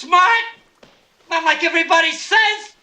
smart? Not like everybody says.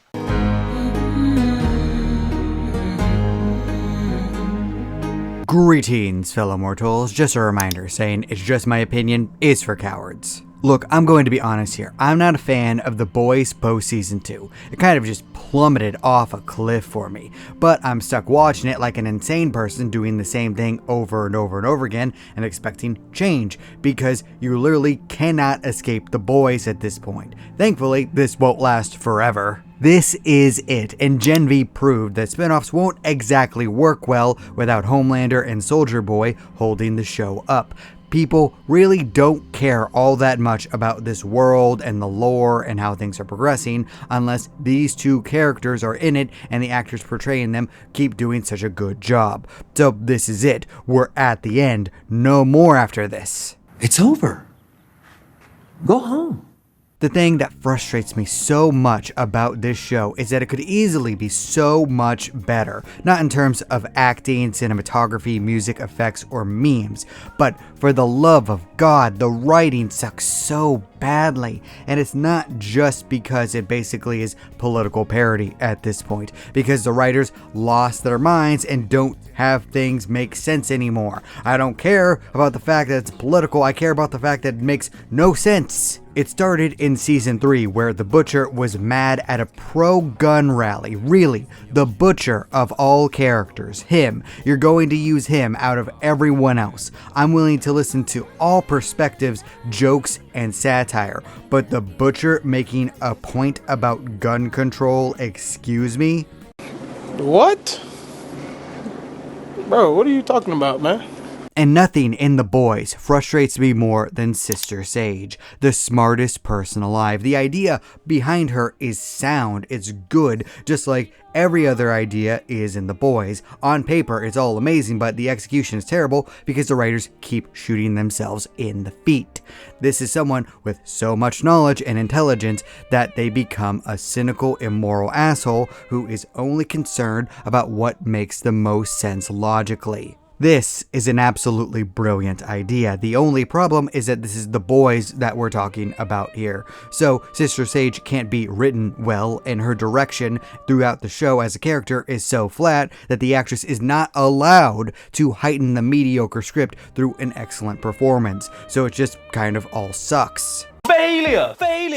Greetings, fellow mortals. Just a reminder, saying it's just my opinion is for cowards. Look, I'm going to be honest here. I'm not a fan of The Boys post season 2. It kind of just plummeted off a cliff for me. But I'm stuck watching it like an insane person doing the same thing over and over and over again and expecting change, because you literally cannot escape The Boys at this point. Thankfully, this won't last forever. This is it, and Gen V proved that spinoffs won't exactly work well without Homelander and Soldier Boy holding the show up. People really don't care all that much about this world and the lore and how things are progressing unless these two characters are in it and the actors portraying them keep doing such a good job. So this is it. We're at the end. No more after this. It's over. Go home. The thing that frustrates me so much about this show is that it could easily be so much better. Not in terms of acting, cinematography, music effects, or memes, but for the love of God, the writing sucks so badly. And it's not just because it basically is political parody at this point, because the writers lost their minds and don't have things make sense anymore. I don't care about the fact that it's political, I care about the fact that it makes no sense. It started in season 3 where the Butcher was mad at a pro-gun rally. Really, the Butcher of all characters, him. You're going to use him out of everyone else. I'm willing to listen to all perspectives, jokes, and satire, but the Butcher making a point about gun control, excuse me? What? Bro, what are you talking about, man? And nothing in The Boys frustrates me more than Sister Sage, the smartest person alive. The idea behind her is sound, it's good, just like every other idea is in The Boys. On paper, it's all amazing, but the execution is terrible because the writers keep shooting themselves in the feet. This is someone with so much knowledge and intelligence that they become a cynical, immoral asshole who is only concerned about what makes the most sense logically. This is an absolutely brilliant idea. The only problem is that this is The Boys that we're talking about here. So Sister Sage can't be written well, and her direction throughout the show as a character is so flat that the actress is not allowed to heighten the mediocre script through an excellent performance. So it just kind of all sucks. Failure,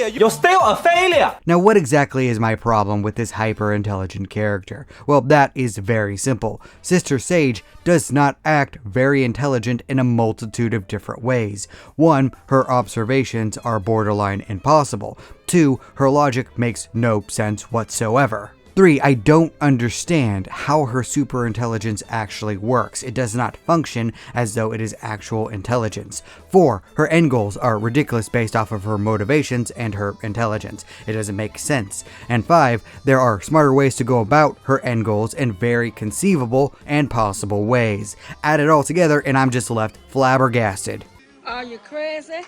you're still a failure. Now, what exactly is my problem with this hyper-intelligent character? Well, that is very simple. Sister Sage does not act very intelligent in a multitude of different ways. 1, her observations are borderline impossible. 2, her logic makes no sense whatsoever. 3, I don't understand how her superintelligence actually works. It does not function as though it is actual intelligence. 4, her end goals are ridiculous based off of her motivations and her intelligence. It doesn't make sense. And 5, there are smarter ways to go about her end goals in very conceivable and possible ways. Add it all together and I'm just left flabbergasted. Are you crazy?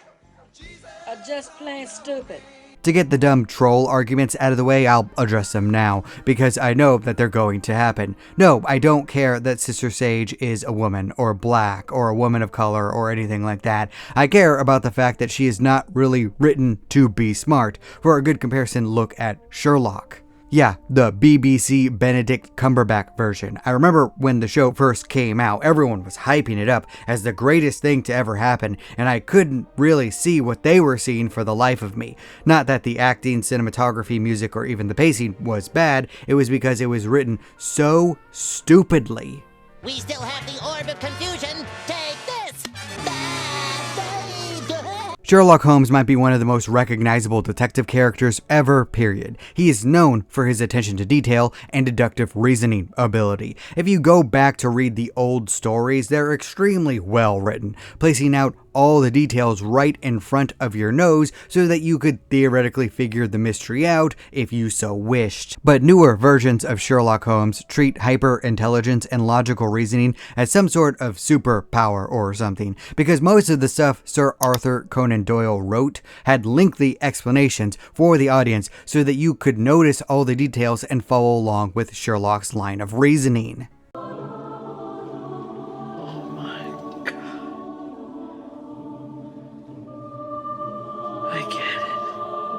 Or just plain stupid? To get the dumb troll arguments out of the way, I'll address them now, because I know that they're going to happen. No, I don't care that Sister Sage is a woman, or black, or a woman of color, or anything like that. I care about the fact that she is not really written to be smart. For a good comparison, look at Sherlock. Yeah, the BBC Benedict Cumberbatch version. I remember when the show first came out, everyone was hyping it up as the greatest thing to ever happen, and I couldn't really see what they were seeing for the life of me. Not that the acting, cinematography, music, or even the pacing was bad, it was because it was written so stupidly. We still have the orb of confusion. Take this! Sherlock Holmes might be one of the most recognizable detective characters ever, period. He is known for his attention to detail and deductive reasoning ability. If you go back to read the old stories, they're extremely well written, placing out all the details right in front of your nose so that you could theoretically figure the mystery out if you so wished. But newer versions of Sherlock Holmes treat hyper-intelligence and logical reasoning as some sort of superpower or something, because most of the stuff Sir Arthur Conan Doyle wrote had lengthy explanations for the audience so that you could notice all the details and follow along with Sherlock's line of reasoning.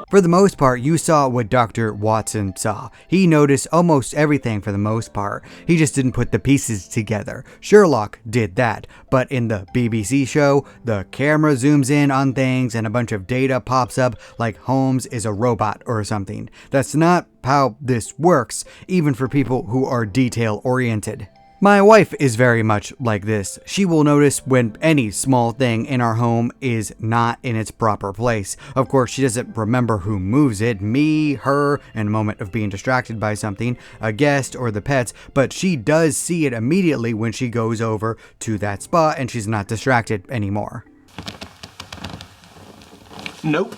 For the most part, you saw what Dr. Watson saw. He noticed almost everything for the most part. He just didn't put the pieces together. Sherlock did that, but in the BBC show, the camera zooms in on things and a bunch of data pops up like Holmes is a robot or something. That's not how this works, even for people who are detail-oriented. My wife is very much like this. She will notice when any small thing in our home is not in its proper place. Of course, she doesn't remember who moves it, me, her, in a moment of being distracted by something, a guest, or the pets, but she does see it immediately when she goes over to that spot and she's not distracted anymore. Nope.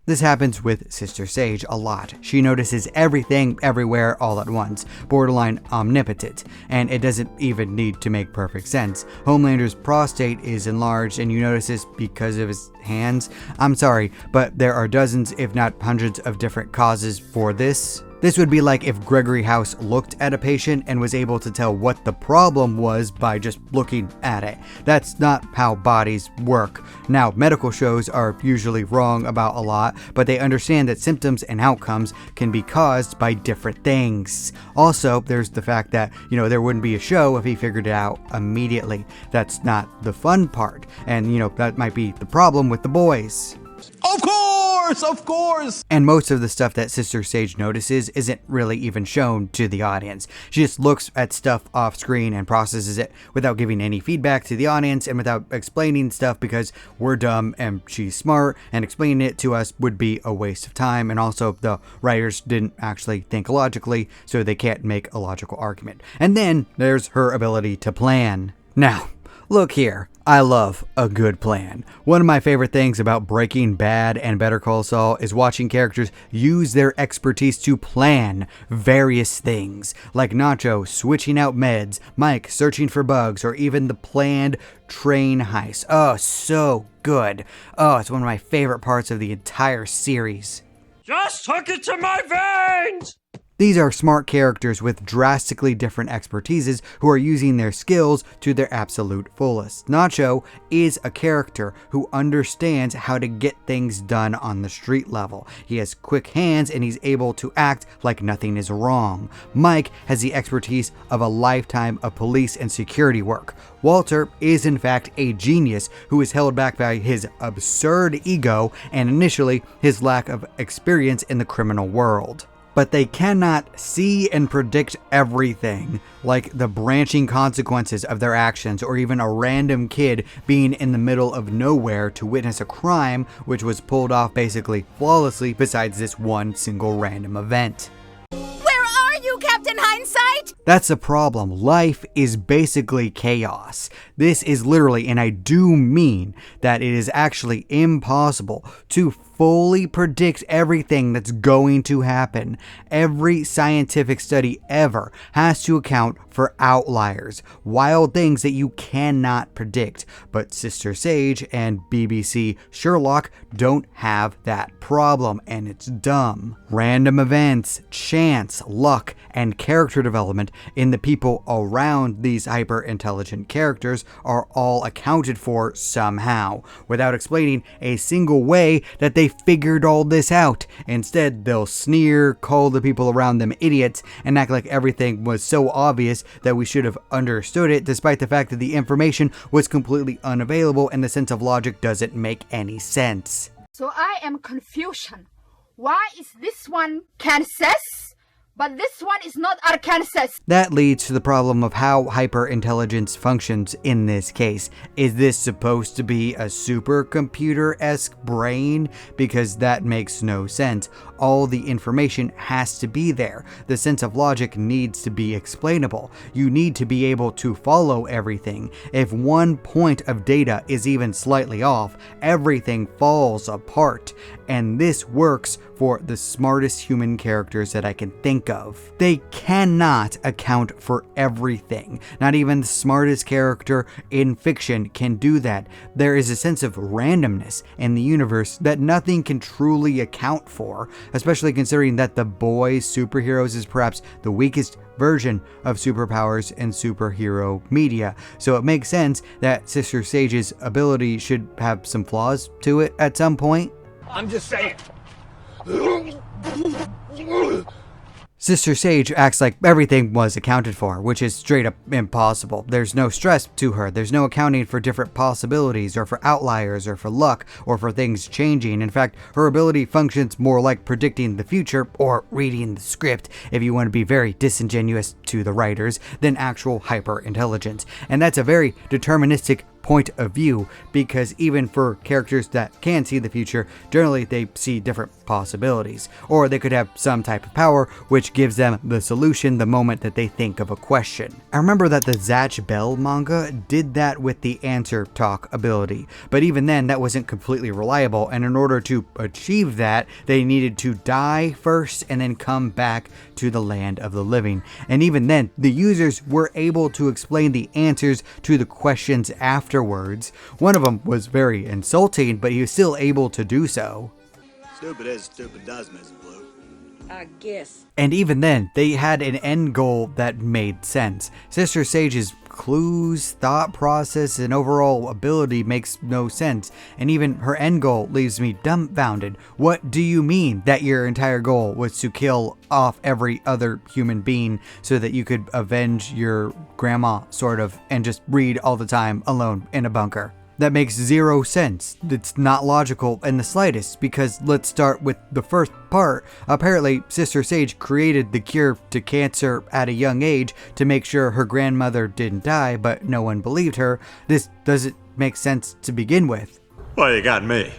This happens with Sister Sage a lot. She notices everything everywhere all at once, borderline omnipotent, and it doesn't even need to make perfect sense. Homelander's prostate is enlarged and you notice this because of his hands. I'm sorry, but there are dozens if not hundreds of different causes for this. This would be like if Gregory House looked at a patient and was able to tell what the problem was by just looking at it. That's not how bodies work. Now, medical shows are usually wrong about a lot, but they understand that symptoms and outcomes can be caused by different things. Also, there's the fact that, there wouldn't be a show if he figured it out immediately. That's not the fun part. And, that might be the problem with the boys. Of course! And most of the stuff that Sister Sage notices isn't really even shown to the audience. She just looks at stuff off screen and processes it without giving any feedback to the audience and without explaining stuff because we're dumb and she's smart, and explaining it to us would be a waste of time, and also the writers didn't actually think logically, so they can't make a logical argument. And then there's her ability to plan. Now, look here. I love a good plan. One of my favorite things about Breaking Bad and Better Call Saul is watching characters use their expertise to plan various things, like Nacho switching out meds, Mike searching for bugs, or even the planned train heist. Oh, so good. Oh, it's one of my favorite parts of the entire series. Just hook it to my veins! These are smart characters with drastically different expertises who are using their skills to their absolute fullest. Nacho is a character who understands how to get things done on the street level. He has quick hands and he's able to act like nothing is wrong. Mike has the expertise of a lifetime of police and security work. Walter is in fact a genius who is held back by his absurd ego and initially his lack of experience in the criminal world. But they cannot see and predict everything, like the branching consequences of their actions, or even a random kid being in the middle of nowhere to witness a crime which was pulled off basically flawlessly besides this one single random event. Captain Hindsight? That's the problem. Life is basically chaos. This is literally, and I do mean that it is actually impossible to fully predict everything that's going to happen. Every scientific study ever has to account for outliers, wild things that you cannot predict. But Sister Sage and BBC Sherlock don't have that problem, and it's dumb. Random events, chance, luck, and character development in the people around these hyper-intelligent characters are all accounted for somehow, without explaining a single way that they figured all this out. Instead, they'll sneer, call the people around them idiots, and act like everything was so obvious that we should have understood it, despite the fact that the information was completely unavailable and the sense of logic doesn't make any sense. So I am confusion. Why is this one Kansas, but this one is not Arkansas? That leads to the problem of how hyperintelligence functions in this case. Is this supposed to be a supercomputer-esque brain? Because that makes no sense. All the information has to be there. The sense of logic needs to be explainable. You need to be able to follow everything. If one point of data is even slightly off, everything falls apart. And this works for the smartest human characters that I can think of. They cannot account for everything. Not even the smartest character in fiction can do that. There is a sense of randomness in the universe that nothing can truly account for, especially considering that the boys' superheroes is perhaps the weakest version of superpowers in superhero media. So it makes sense that Sister Sage's ability should have some flaws to it at some point. I'm just saying. Sister Sage acts like everything was accounted for, which is straight up impossible. There's no stress to her. There's no accounting for different possibilities, or for outliers, or for luck, or for things changing. In fact, her ability functions more like predicting the future, or reading the script, if you want to be very disingenuous to the writers, than actual hyper-intelligence. And that's a very deterministic point of view, because even for characters that can see the future, generally they see different possibilities, or they could have some type of power which gives them the solution the moment that they think of a question. I remember that the Zatch Bell manga did that with the answer talk ability, but even then that wasn't completely reliable, and in order to achieve that, they needed to die first and then come back to the land of the living. And even then, the users were able to explain the answers to the questions afterwards. One of them was very insulting, but he was still able to do so. Stupid is, stupid does, Mrs. Blue. I guess. And even then, they had an end goal that made sense. Sister Sage's clues, thought process, and overall ability makes no sense, and even her end goal leaves me dumbfounded. What do you mean that your entire goal was to kill off every other human being so that you could avenge your grandma, sort of, and just read all the time alone in a bunker? That makes zero sense. It's not logical in the slightest, because let's start with the first part. Apparently, Sister Sage created the cure to cancer at a young age to make sure her grandmother didn't die, but no one believed her. This doesn't make sense to begin with. Well, you got me.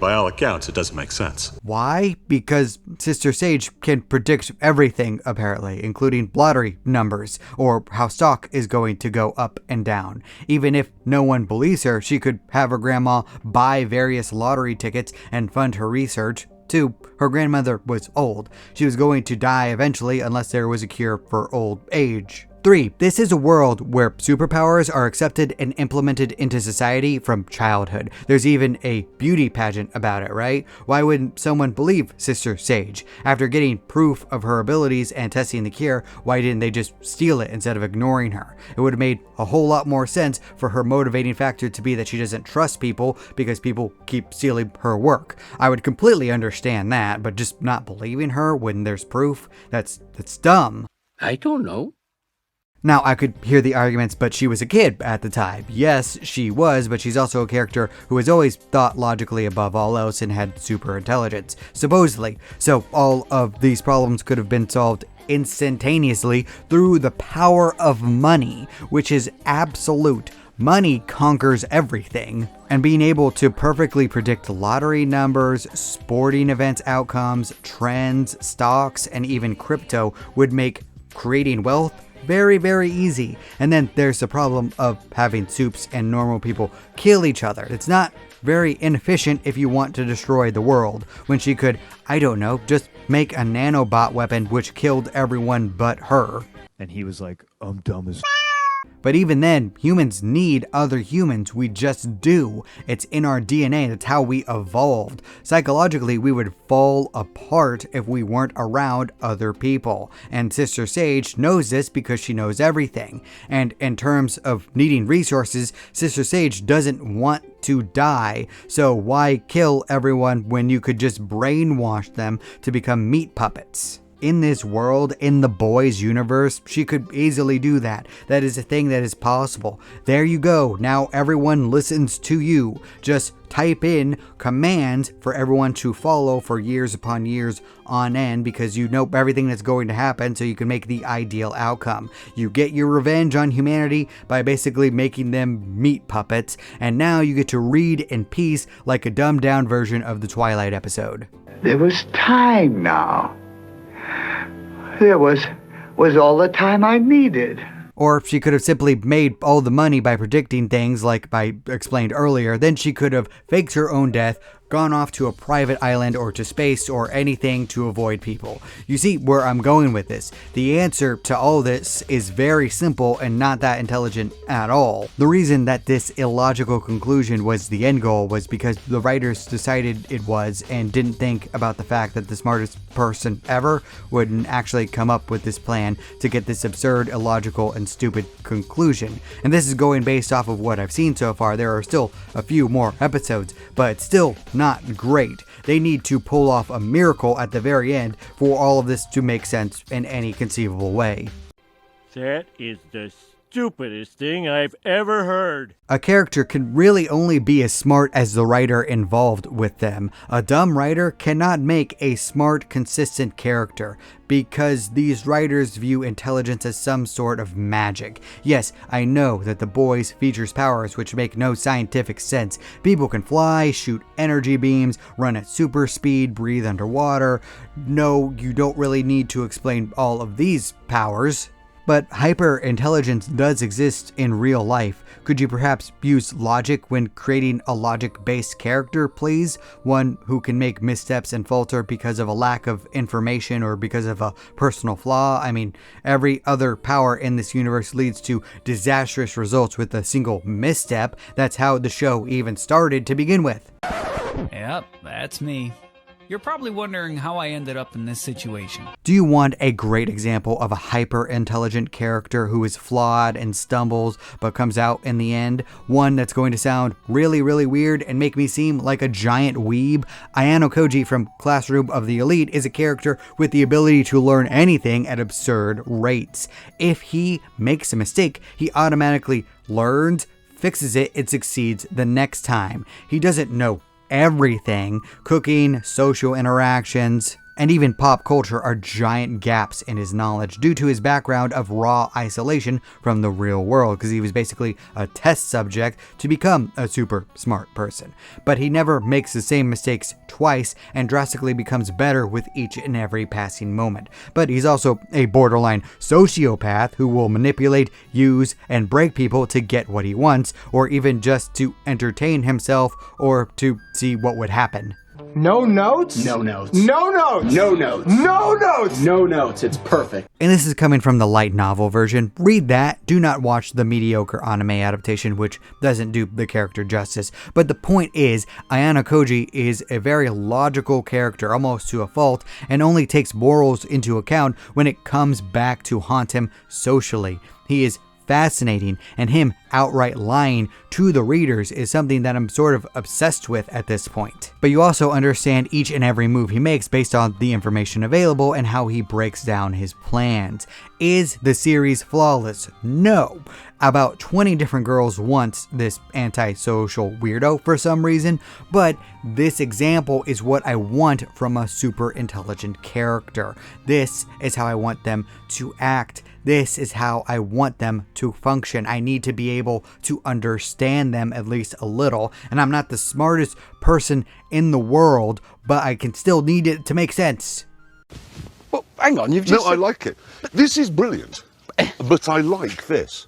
By all accounts, it doesn't make sense. Why? Because Sister Sage can predict everything, apparently, including lottery numbers, or how stock is going to go up and down. Even if no one believes her, she could have her grandma buy various lottery tickets and fund her research. 2, her grandmother was old. She was going to die eventually unless there was a cure for old age. 3, this is a world where superpowers are accepted and implemented into society from childhood. There's even a beauty pageant about it, right? Why wouldn't someone believe Sister Sage? After getting proof of her abilities and testing the cure, why didn't they just steal it instead of ignoring her? It would have made a whole lot more sense for her motivating factor to be that she doesn't trust people because people keep stealing her work. I would completely understand that, but just not believing her when there's proof? That's dumb. I don't know. Now, I could hear the arguments, but she was a kid at the time. Yes, she was, but she's also a character who has always thought logically above all else and had super intelligence, supposedly. So all of these problems could have been solved instantaneously through the power of money, which is absolute. Money conquers everything. And being able to perfectly predict lottery numbers, sporting events outcomes, trends, stocks, and even crypto would make creating wealth very, very easy. And then there's the problem of having soups and normal people kill each other. It's not very inefficient if you want to destroy the world, when she could, I don't know, just make a nanobot weapon which killed everyone but her. And he was like, I'm dumb as But even then, humans need other humans. We just do. It's in our DNA. That's how we evolved. Psychologically, we would fall apart if we weren't around other people. And Sister Sage knows this because she knows everything. And in terms of needing resources, Sister Sage doesn't want to die. So why kill everyone when you could just brainwash them to become meat puppets? In this world, in the boys' universe, she could easily do that. That is a thing that is possible. There you go. Now everyone listens to you. Just type in commands for everyone to follow for years upon years on end, because you know everything that's going to happen, so you can make the ideal outcome. You get your revenge on humanity by basically making them meat puppets, and now you get to read in peace like a dumbed down version of the Twilight episode. There was time now. There was all the time I needed. Or she could have simply made all the money by predicting things like I explained earlier. Then she could have faked her own death, gone off to a private island or to space or anything to avoid people. You see where I'm going with this. The answer to all this is very simple and not that intelligent at all. The reason that this illogical conclusion was the end goal was because the writers decided it was and didn't think about the fact that the smartest person ever wouldn't actually come up with this plan to get this absurd, illogical, and stupid conclusion. And this is going based off of what I've seen so far. There are still a few more episodes, but it's still not great. They need to pull off a miracle at the very end for all of this to make sense in any conceivable way. That is the stupidest thing I've ever heard. A character can really only be as smart as the writer involved with them. A dumb writer cannot make a smart, consistent character because these writers view intelligence as some sort of magic. Yes, I know that The Boys features powers which make no scientific sense. People can fly, shoot energy beams, run at super speed, breathe underwater. No, you don't really need to explain all of these powers. But hyper-intelligence does exist in real life. Could you perhaps use logic when creating a logic-based character, please? One who can make missteps and falter because of a lack of information or because of a personal flaw. I mean, every other power in this universe leads to disastrous results with a single misstep. That's how the show even started to begin with. Yep, that's me. You're probably wondering how I ended up in this situation. Do you want a great example of a hyper-intelligent character who is flawed and stumbles but comes out in the end? One that's going to sound really, really weird and make me seem like a giant weeb? Ayano Koji from Classroom of the Elite is a character with the ability to learn anything at absurd rates. If he makes a mistake, he automatically learns, fixes it, and succeeds the next time. He doesn't know everything. Cooking, social interactions, and even pop culture are giant gaps in his knowledge due to his background of raw isolation from the real world, because he was basically a test subject to become a super smart person. But he never makes the same mistakes twice and drastically becomes better with each and every passing moment. But he's also a borderline sociopath who will manipulate, use, and break people to get what he wants, or even just to entertain himself or to see what would happen. No notes? No notes. No notes. No notes. No notes. No notes. It's perfect. And this is coming from the light novel version. Read that. Do not watch the mediocre anime adaptation, which doesn't do the character justice. But the point is, Ayano Koji is a very logical character, almost to a fault, and only takes morals into account when it comes back to haunt him socially. He is fascinating, and him outright lying to the readers is something that I'm sort of obsessed with at this point. But you also understand each and every move he makes based on the information available and how he breaks down his plans. Is the series flawless? No. About 20 different girls want this antisocial weirdo for some reason, but this example is what I want from a super intelligent character. This is how I want them to act. This is how I want them to function. I need to be able to understand them at least a little. And I'm not the smartest person in the world, but I can still need it to make sense. Well, hang on, you've just... No, I like it. This is brilliant, but I like this.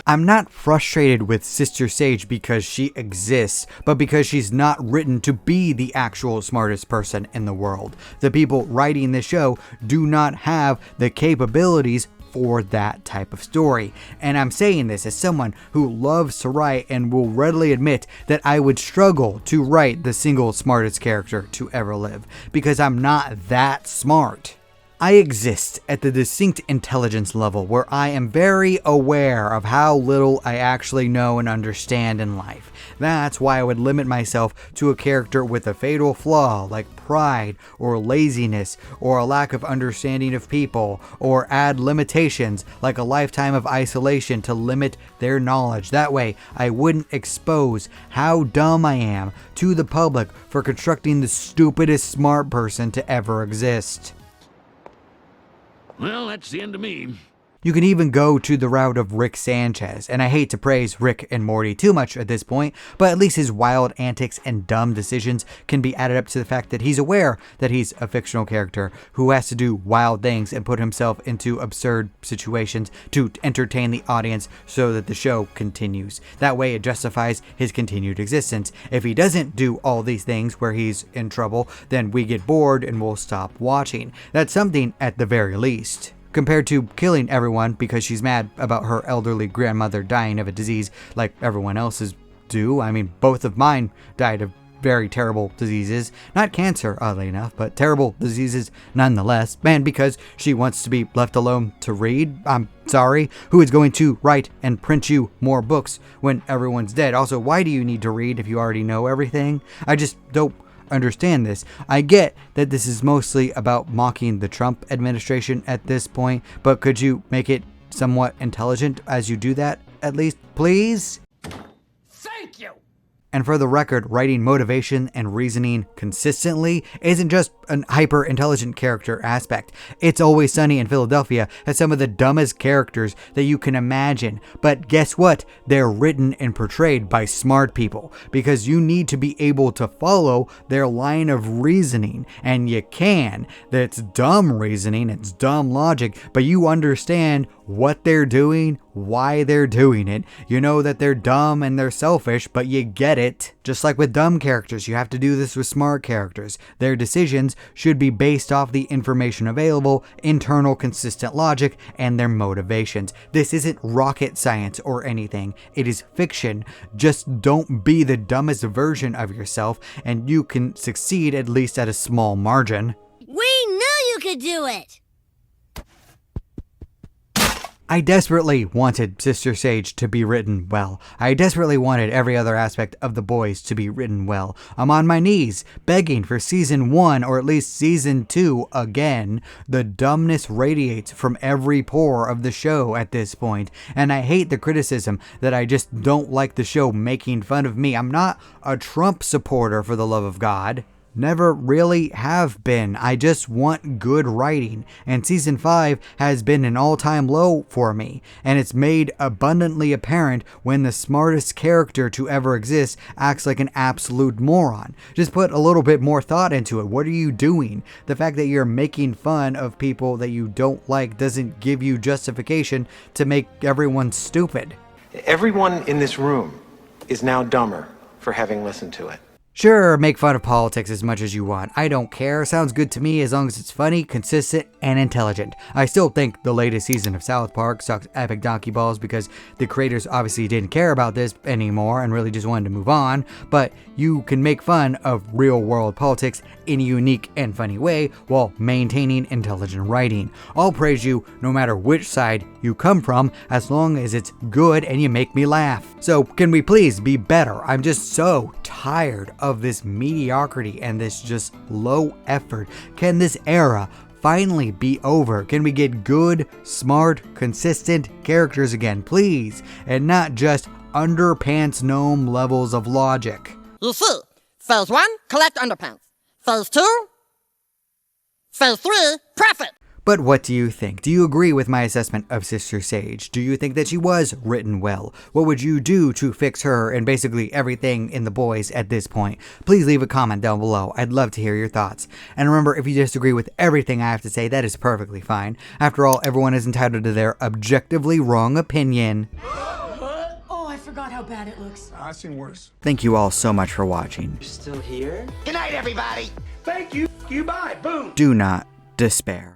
I'm not frustrated with Sister Sage because she exists, but because she's not written to be the actual smartest person in the world. The people writing the show do not have the capabilities for that type of story. And I'm saying this as someone who loves to write and will readily admit that I would struggle to write the single smartest character to ever live, because I'm not that smart. I exist at the distinct intelligence level where I am very aware of how little I actually know and understand in life. That's why I would limit myself to a character with a fatal flaw like pride or laziness or a lack of understanding of people, or add limitations like a lifetime of isolation to limit their knowledge. That way I wouldn't expose how dumb I am to the public for constructing the stupidest smart person to ever exist. Well, that's the end of me. You can even go to the route of Rick Sanchez, and I hate to praise Rick and Morty too much at this point, but at least his wild antics and dumb decisions can be added up to the fact that he's aware that he's a fictional character who has to do wild things and put himself into absurd situations to entertain the audience so that the show continues. That way it justifies his continued existence. If he doesn't do all these things where he's in trouble, then we get bored and we'll stop watching. That's something at the very least. Compared to killing everyone because she's mad about her elderly grandmother dying of a disease like everyone else's do. I mean, both of mine died of very terrible diseases. Not cancer, oddly enough, but terrible diseases nonetheless. And because she wants to be left alone to read, I'm sorry, who is going to write and print you more books when everyone's dead? Also, why do you need to read if you already know everything? I just don't understand this. I get that this is mostly about mocking the Trump administration at this point, but could you make it somewhat intelligent as you do that, at least, please? Thank you! And for the record, writing motivation and reasoning consistently isn't just an hyper-intelligent character aspect. It's Always Sunny in Philadelphia has some of the dumbest characters that you can imagine. But guess what? They're written and portrayed by smart people, because you need to be able to follow their line of reasoning. And you can. That's dumb reasoning, it's dumb logic, but you understand what they're doing, why they're doing it. You know that they're dumb and they're selfish, but you get it. Just like with dumb characters, you have to do this with smart characters. Their decisions should be based off the information available, internal consistent logic, and their motivations. This isn't rocket science or anything. It is fiction. Just don't be the dumbest version of yourself, and you can succeed at least at a small margin. We knew you could do it! I desperately wanted Sister Sage to be written well. I desperately wanted every other aspect of The Boys to be written well. I'm on my knees, begging for season 1 or at least season 2 again. The dumbness radiates from every pore of the show at this point, and I hate the criticism that I just don't like the show making fun of me. I'm not a Trump supporter, for the love of God. Never really have been. I just want good writing, and season 5 has been an all-time low for me, and it's made abundantly apparent when the smartest character to ever exist acts like an absolute moron. Just put a little bit more thought into it. What are you doing? The fact that you're making fun of people that you don't like doesn't give you justification to make everyone stupid. Everyone in this room is now dumber for having listened to it. Sure, make fun of politics as much as you want. I don't care. Sounds good to me as long as it's funny, consistent, and intelligent. I still think the latest season of South Park sucks epic donkey balls because the creators obviously didn't care about this anymore and really just wanted to move on. But you can make fun of real world politics in a unique and funny way while maintaining intelligent writing. I'll praise you no matter which side you come from, as long as it's good and you make me laugh. So can we please be better? I'm just so tired of this mediocrity and this just low effort. Can this era finally be over? Can we get good, smart, consistent characters again, please? And not just underpants gnome levels of logic. You see, phase 1, collect underpants. Phase 2, phase 3, profit. But what do you think? Do you agree with my assessment of Sister Sage? Do you think that she was written well? What would you do to fix her and basically everything in The Boys at this point? Please leave a comment down below. I'd love to hear your thoughts. And remember, if you disagree with everything I have to say, that is perfectly fine. After all, everyone is entitled to their objectively wrong opinion. Oh, I forgot how bad it looks. I've seen worse. Thank you all so much for watching. You're still here? Good night, everybody. Thank you. You bye. Boom. Do not despair.